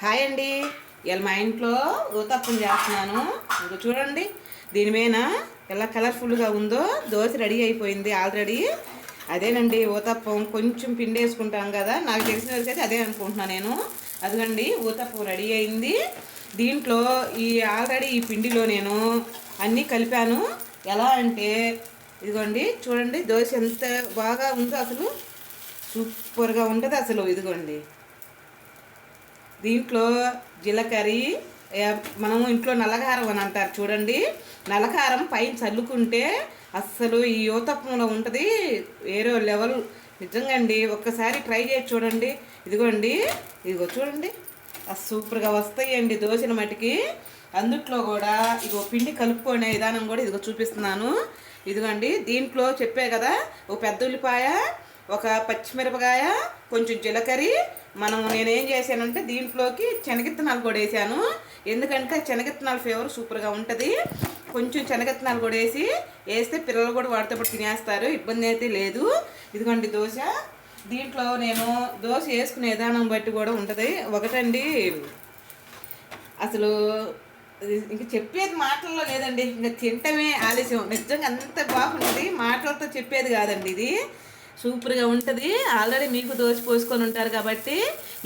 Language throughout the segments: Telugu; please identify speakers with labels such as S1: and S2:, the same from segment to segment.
S1: హాయ్ అండి. ఇవాళ మా ఇంట్లో ఊతప్పం చేస్తున్నాను. ఇంకా చూడండి, దీని మీద ఎలా కలర్ఫుల్గా ఉందో. దోశ రెడీ అయిపోయింది ఆల్రెడీ. అదేనండి ఊతప్పం. కొంచెం పిండి వేసుకుంటాం కదా, నాకు తెలిసిన వరకు అయితే అదే అనుకుంటున్నాను నేను. అదిగండి ఊతప్పం రెడీ అయింది. దీంట్లో ఆల్రెడీ ఈ పిండిలో నేను అన్నీ కలిపాను. ఎలా అంటే ఇదిగోండి చూడండి, దోశ ఎంత బాగా ఉందో అసలు. సూపర్గా ఉంటుంది అసలు. ఇదిగోండి, దీంట్లో జీలకర్ర, మనం ఇంట్లో నల్లకారం అని అంటారు చూడండి, నల్లకారం పైన చల్లుకుంటే అస్సలు ఈ ఊతప్పంలో ఉంటుంది వేరే లెవెల్. నిజంగా అండి, ఒక్కసారి ట్రై చేసి చూడండి. ఇదిగోండి, ఇదిగో చూడండి, సూపర్గా వస్తాయండి దోశల మటుకి. అందుట్లో కూడా ఇదిగో పిండి కలుపుకునే విధానం కూడా ఇదిగో చూపిస్తున్నాను. ఇదిగోండి, దీంట్లో చెప్పే కదా, ఒక పెద్ద ఉల్లిపాయ, ఒక పచ్చిమిరపకాయ, కొంచెం జీలకర్ర. నేనేం చేశానంటే దీంట్లోకి శనగిత్తనాలు కూడా వేసాను. ఎందుకంటే శనగిత్తనాల ఫ్లేవర్ సూపర్గా ఉంటుంది. కొంచెం శనగిత్తనాలు కూడా వేస్తే పిల్లలు కూడా వాటితో పాటు తినేస్తారు, ఇబ్బంది అయితే లేదు. ఇదిగోండి దోశ. దీంట్లో నేను దోశ వేసుకునే విధానం బట్టి కూడా ఉంటుంది. ఒకటండి, అసలు ఇంక చెప్పేది మాటల్లో లేదండి, ఇంకా తింటమే ఆలస్యం. నిజంగా అంత బాగుంటుంది, మాటలతో చెప్పేది కాదండి ఇది. సూపర్గా ఉంటుంది. ఆల్రెడీ మీకు దోశ పోసుకొని ఉంటారు కాబట్టి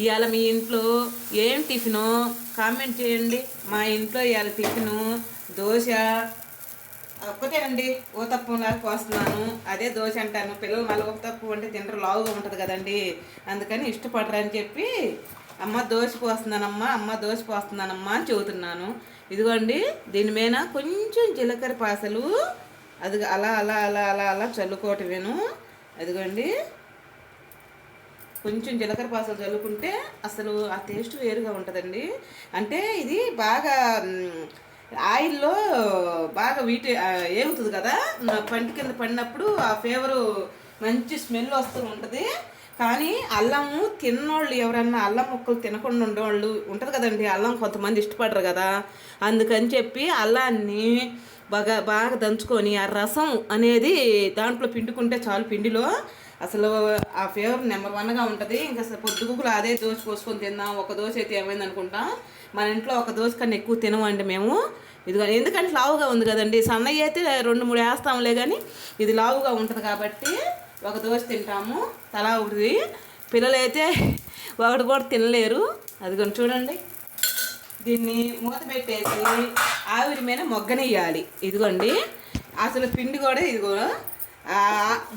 S1: ఇవాళ మీ ఇంట్లో ఏం టిఫిను కామెంట్ చేయండి. మా ఇంట్లో ఇవాళ టిఫిను దోశ ఒక్కటేనండి. ఊతప్పంలాగా పోస్తున్నాను, అదే దోశ అంటాను. పిల్లలు మళ్ళీ ఊతప్పం అంటే తింటారు, లావుగా ఉంటుంది కదండి, అందుకని ఇష్టపడరు అని చెప్పి అమ్మ దోశ పోస్తున్నానమ్మా, అమ్మ దోశ పోస్తున్నానమ్మా అని చెబుతున్నాను. ఇదిగోండి, దీని మీద కొంచెం జీలకర్ర పాసలు అది అలా అలా అలా అలా అలా చల్లుకోవటమేను. అదిగోండి, కొంచెం జీలకర్ర పాసలు చల్లుకుంటే అసలు ఆ టేస్ట్ వేరుగా ఉంటుందండి. అంటే ఇది బాగా ఆయిల్లో బాగా ఏగుతుంది కదా, పంటి కింద పడినప్పుడు ఆ ఫ్లేవరు మంచి స్మెల్ వస్తూ ఉంటుంది. కానీ అల్లము తిన్నోళ్ళు, ఎవరన్నా అల్లం ముక్కలు తినకుండా ఉండేవాళ్ళు ఉంటుంది కదండి, అల్లం కొంతమంది ఇష్టపడరు కదా, అందుకని చెప్పి అల్లాన్ని బాగా బాగా దంచుకొని ఆ రసం అనేది దాంట్లో పిండుకుంటే చాలు. పిండిలో అసలు ఆ ఫ్లేవర్ నెంబర్ వన్గా ఉంటుంది. ఇంకా పొద్దుగుకులు అదే దోశ పోసుకొని తిందాం, ఒక దోశ అయితే ఏమైంది అనుకుంటాం. మన ఇంట్లో ఒక దోశ కన్నా ఎక్కువ తినమండి మేము. ఇది ఎందుకంటే లావుగా ఉంది కదండి, సన్నయ్య అయితే 2-3 వేస్తాంలే, కానీ ఇది లావుగా ఉంటుంది కాబట్టి ఒక దోశ తింటాము తలా ఒకటి. పిల్లలైతే ఒకటి కూడా తినలేరు. అది చూడండి, దీన్ని మూత పెట్టేసి ఆవిరి మీద మొగ్గనియ్యాలి. ఇదిగోండి, అసలు పిండి కూడా ఇదిగో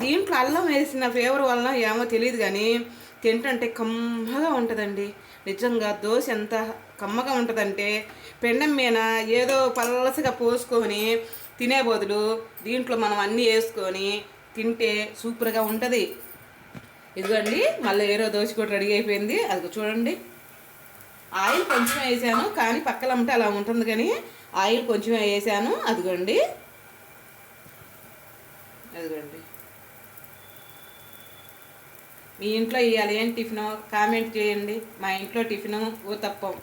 S1: దీంట్లో అల్లం వేసిన ఫ్లేవర్ వలన ఏమో తెలియదు, కానీ తింటుంటే కమ్మగా ఉంటుందండి. నిజంగా దోశ ఎంత కమ్మగా ఉంటుందంటే పెండం మీద ఏదో పలసగా పోసుకొని తినే బదులు దీంట్లో మనం అన్నీ వేసుకొని తింటే సూపర్గా ఉంటుంది. ఇదిగోండి, మళ్ళీ ఏరో దోశ కూడా రెడీ అయిపోయింది. అది చూడండి, ఆయిల్ కొంచెం వేసాను, కానీ పక్కన అమ్మితే అలా ఉంటుంది, కానీ ఆయిల్ కొంచెం వేసాను. అదిగోండి, అదిగోండి, మీ ఇంట్లో ఇవాళ ఏం టిఫిన్ కామెంట్ చేయండి. మా ఇంట్లో టిఫిను ఊతప్పం.